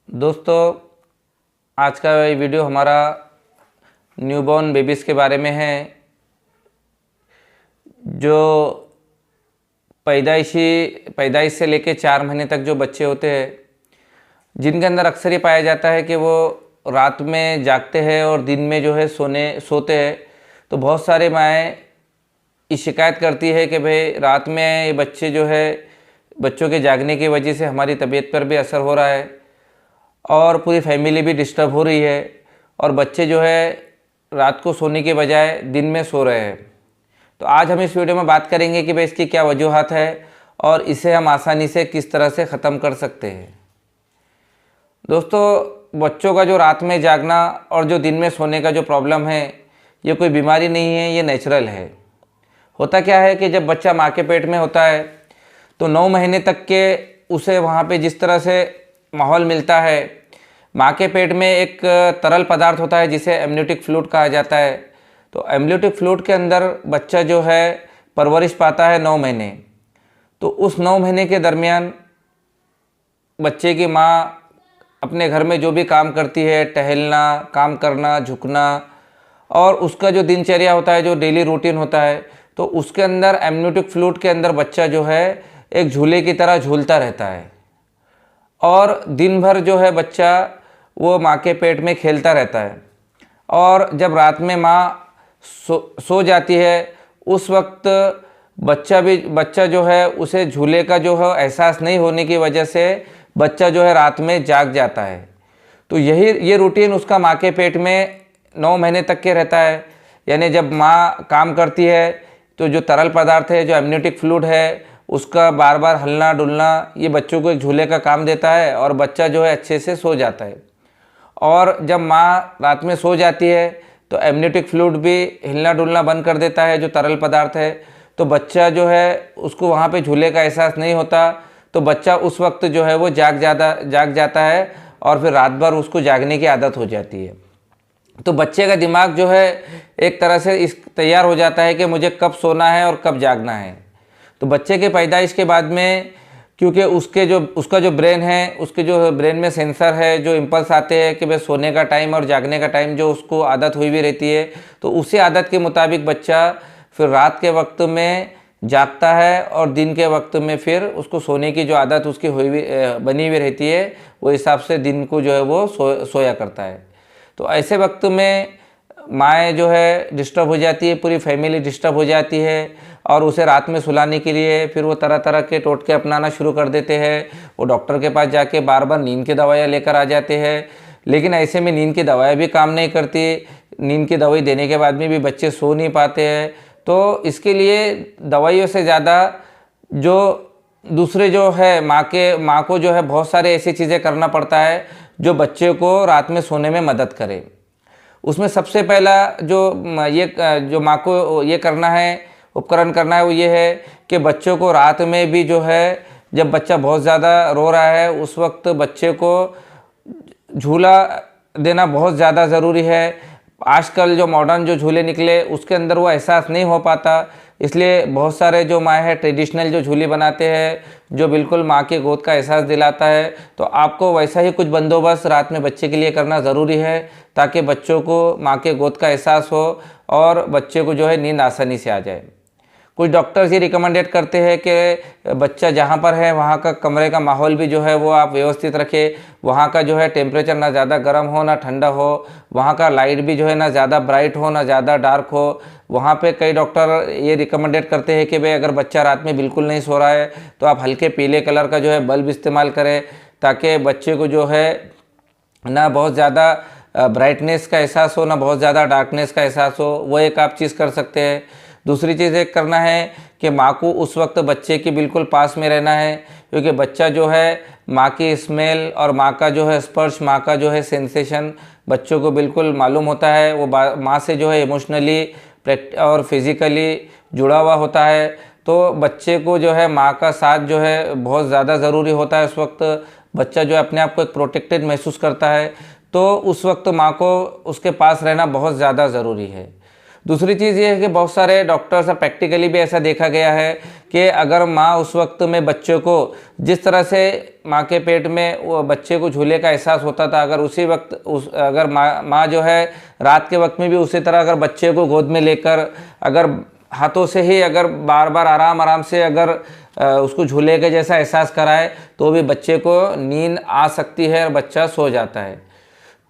दोस्तों, आज का ये वीडियो हमारा न्यूबॉर्न बेबीज़ के बारे में है। जो पैदाइश से लेके 4 महीने तक जो बच्चे होते हैं, जिनके अंदर अक्सर ये पाया जाता है कि वो रात में जागते हैं और दिन में जो है सोते हैं। तो बहुत सारे माएँ ये शिकायत करती है कि भाई रात में ये बच्चे जो है, बच्चों के जागने की वजह से हमारी तबीयत पर भी असर हो रहा है और पूरी फैमिली भी डिस्टर्ब हो रही है और बच्चे जो है रात को सोने के बजाय दिन में सो रहे हैं। तो आज हम इस वीडियो में बात करेंगे कि भाई इसकी क्या वजूहत है और इसे हम आसानी से किस तरह से ख़त्म कर सकते हैं। दोस्तों, बच्चों का जो रात में जागना और जो दिन में सोने का जो प्रॉब्लम है, ये कोई बीमारी नहीं है, ये नेचुरल है। होता क्या है कि जब बच्चा माँ के पेट में होता है तो 9 महीने तक के उसे वहाँ पे जिस तरह से माहौल मिलता है, माँ के पेट में एक तरल पदार्थ होता है जिसे एमनियोटिक फ्लूइड कहा जाता है। तो एमनियोटिक फ्लूइड के अंदर बच्चा जो है परवरिश पाता है 9 महीने। तो उस 9 महीने के दरमियान बच्चे की माँ अपने घर में जो भी काम करती है, टहलना, काम करना, झुकना, और उसका जो दिनचर्या होता है, जो डेली रूटीन होता है, तो उसके अंदर एमनियोटिक फ्लूइड के अंदर बच्चा जो है एक झूले की तरह झूलता रहता है और दिन भर जो है बच्चा वो माँ के पेट में खेलता रहता है। और जब रात में माँ सो जाती है, उस वक्त बच्चा जो है उसे झूले का जो है एहसास नहीं होने की वजह से बच्चा जो है रात में जाग जाता है। तो ये रूटीन उसका माँ के पेट में 9 महीने तक के रहता है। यानी जब माँ काम करती है तो जो तरल पदार्थ है, जो एमनियोटिक फ्लूइड है, उसका बार बार हिलना डुलना ये बच्चों को एक झूले का काम देता है और बच्चा जो है अच्छे से सो जाता है। और जब माँ रात में सो जाती है तो एमनियोटिक फ्लूइड भी हिलना डुलना बंद कर देता है, जो तरल पदार्थ है। तो बच्चा जो है उसको वहाँ पे झूले का एहसास नहीं होता, तो बच्चा उस वक्त जो है वो जाग जाता है और फिर रात भर उसको जागने की आदत हो जाती है। तो बच्चे का दिमाग जो है एक तरह से तैयार हो जाता है कि मुझे कब सोना है और कब जागना है। तो बच्चे के पैदाइश के बाद में, क्योंकि उसका जो ब्रेन है, उसके जो ब्रेन में सेंसर है, जो इम्पल्स आते हैं कि भाई सोने का टाइम और जागने का टाइम जो उसको आदत हुई भी रहती है, तो उसी आदत के मुताबिक बच्चा फिर रात के वक्त में जागता है और दिन के वक्त में फिर उसको सोने की जो आदत उसकी बनी हुई रहती है, वो हिसाब से दिन को जो है वो सोया करता है। तो ऐसे वक्त में माँ जो है डिस्टर्ब हो जाती है, पूरी फैमिली डिस्टर्ब हो जाती है और उसे रात में सुलाने के लिए फिर वो तरह तरह के टोटके अपनाना शुरू कर देते हैं। वो डॉक्टर के पास जाके बार बार नींद की दवाइयाँ लेकर आ जाते हैं, लेकिन ऐसे में नींद की दवाइयाँ भी काम नहीं करती। नींद की दवाई देने के बाद में भी बच्चे सो नहीं पाते हैं। तो इसके लिए दवाइयों से ज़्यादा जो दूसरे जो है माँ को जो है बहुत सारे ऐसी चीज़ें करना पड़ता है जो बच्चे को रात में सोने में मदद करे। उसमें सबसे पहला जो माँ को ये करना है, उपकरण करना है, वो ये है कि बच्चों को रात में भी जो है, जब बच्चा बहुत ज़्यादा रो रहा है उस वक्त बच्चे को झूला देना बहुत ज़्यादा ज़रूरी है। आजकल जो मॉडर्न जो झूले निकले उसके अंदर वो एहसास नहीं हो पाता, इसलिए बहुत सारे जो माँ है ट्रेडिशनल जो झूले बनाते हैं, जो बिल्कुल माँ के गोद का एहसास दिलाता है। तो आपको वैसा ही कुछ बंदोबस्त रात में बच्चे के लिए करना ज़रूरी है, ताकि बच्चों को माँ के गोद का एहसास हो और बच्चे को जो है नींद आसानी से आ जाए। कुछ डॉक्टर्स ये रिकमेंडेड करते हैं कि बच्चा जहाँ पर है वहाँ का कमरे का माहौल भी जो है वो आप व्यवस्थित रखें। वहाँ का जो है टेम्परेचर ना ज़्यादा गर्म हो ना ठंडा हो, वहाँ का लाइट भी जो है ना ज़्यादा ब्राइट हो ना ज़्यादा डार्क हो। वहाँ पे कई डॉक्टर ये रिकमेंडेड करते हैं कि भाई अगर बच्चा रात में बिल्कुल नहीं सो रहा है तो आप हल्के पीले कलर का जो है बल्ब इस्तेमाल करें, ताकि बच्चे को जो है ना बहुत ज़्यादा ब्राइटनेस का एहसास हो ना बहुत ज़्यादा डार्कनेस का एहसास हो। वो एक आप चीज़ कर सकते हैं। दूसरी चीज़ एक करना है कि माँ को उस वक्त बच्चे के बिल्कुल पास में रहना है, क्योंकि बच्चा जो है माँ की स्मेल और माँ का जो है स्पर्श, माँ का जो है सेंसेशन बच्चों को बिल्कुल मालूम होता है। वो माँ से जो है इमोशनली और फिज़िकली जुड़ा हुआ होता है। तो बच्चे को जो है माँ का साथ जो है बहुत ज़्यादा ज़रूरी होता है। उस वक्त बच्चा जो है अपने आप को एक प्रोटेक्टेड महसूस करता है, तो उस वक्त माँ को उसके पास रहना बहुत ज़्यादा ज़रूरी है। दूसरी चीज़ ये है कि बहुत सारे डॉक्टर्स और प्रैक्टिकली भी ऐसा देखा गया है कि अगर माँ उस वक्त में बच्चों को जिस तरह से माँ के पेट में वो बच्चे को झूले का एहसास होता था, अगर उसी वक्त अगर माँ जो है रात के वक्त में भी उसी तरह अगर बच्चे को गोद में लेकर अगर हाथों से ही अगर बार बार आराम आराम से अगर उसको झूले के जैसा एहसास कराए तो भी बच्चे को नींद आ सकती है और बच्चा सो जाता है।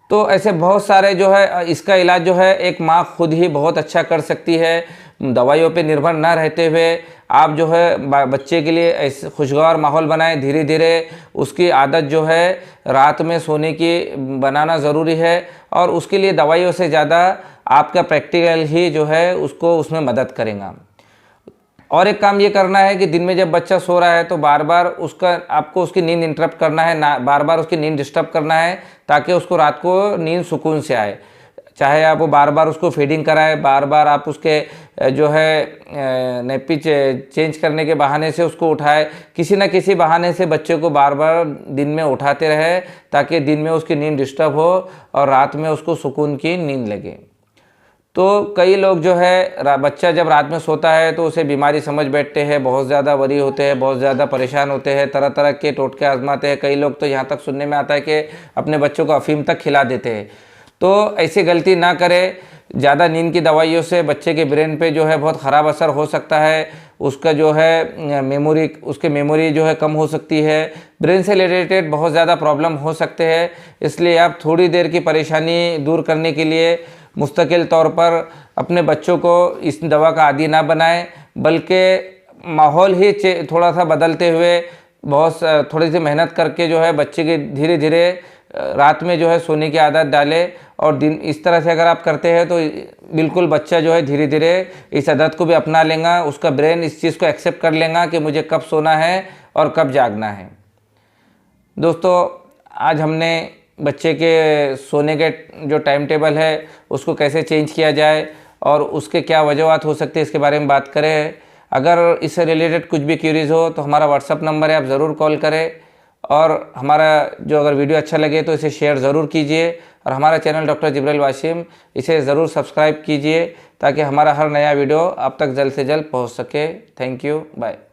तो ऐसे बहुत सारे जो है इसका इलाज जो है एक माँ खुद ही बहुत अच्छा कर सकती है। दवाइयों पे निर्भर ना रहते हुए आप जो है बच्चे के लिए ऐसे खुशगवार माहौल बनाएं। धीरे धीरे उसकी आदत जो है रात में सोने की बनाना ज़रूरी है और उसके लिए दवाइयों से ज़्यादा आपका प्रैक्टिकल ही जो है उसको उसमें मदद करेगा। और एक काम ये करना है कि दिन में जब बच्चा सो रहा है तो बार बार आपको उसकी नींद इंटरप्ट करना है, ना बार बार उसकी नींद डिस्टर्ब करना है ताकि उसको रात को नींद सुकून से आए। चाहे आप वो बार बार उसको फीडिंग कराएं, बार बार आप उसके जो है नेपी चेंज करने के बहाने से उसको उठाए, किसी न किसी बहाने से बच्चे को बार बार दिन में उठाते रहे ताकि दिन में उसकी नींद डिस्टर्ब हो और रात में उसको सुकून की नींद लगे। तो कई लोग जो है बच्चा जब रात में सोता है तो उसे बीमारी समझ बैठते हैं, बहुत ज़्यादा वरी होते हैं, बहुत ज़्यादा परेशान होते हैं, तरह तरह के टोटके आजमाते हैं। कई लोग तो यहाँ तक सुनने में आता है कि अपने बच्चों को अफीम तक खिला देते हैं। तो ऐसी गलती ना करें। ज़्यादा नींद की दवाइयों से बच्चे के ब्रेन पे जो है बहुत ख़राब असर हो सकता है। उसका जो है मेमोरी जो है कम हो सकती है, ब्रेन से रिलेटेड बहुत ज़्यादा प्रॉब्लम हो सकते हैं। इसलिए आप थोड़ी देर की परेशानी दूर करने के लिए मुस्तकिल तौर पर अपने बच्चों को इस दवा का आदी ना बनाएं, बल्कि माहौल ही थोड़ा सा बदलते हुए थोड़ी सी मेहनत करके जो है बच्चे के धीरे धीरे रात में जो है सोने की आदत डालें। और दिन इस तरह से अगर आप करते हैं तो बिल्कुल बच्चा जो है धीरे धीरे इस आदत को भी अपना लेगा। उसका ब्रेन इस चीज़ को एक्सेप्ट कर लेगा कि मुझे कब सोना है और कब जागना है। दोस्तों, आज हमने बच्चे के सोने के जो टाइम टेबल है उसको कैसे चेंज किया जाए और उसके क्या वजूहत हो सकती है इसके बारे में बात करें। अगर इससे रिलेटेड कुछ भी क्यूरीज हो तो हमारा व्हाट्सअप नंबर है, आप ज़रूर कॉल करें। और हमारा जो अगर वीडियो अच्छा लगे तो इसे शेयर ज़रूर कीजिए और हमारा चैनल डॉक्टर जिब्राइल वाशिम इसे ज़रूर सब्सक्राइब कीजिए ताकि हमारा हर नया वीडियो आप तक जल्द से जल्द पहुंच सके। Thank you, bye.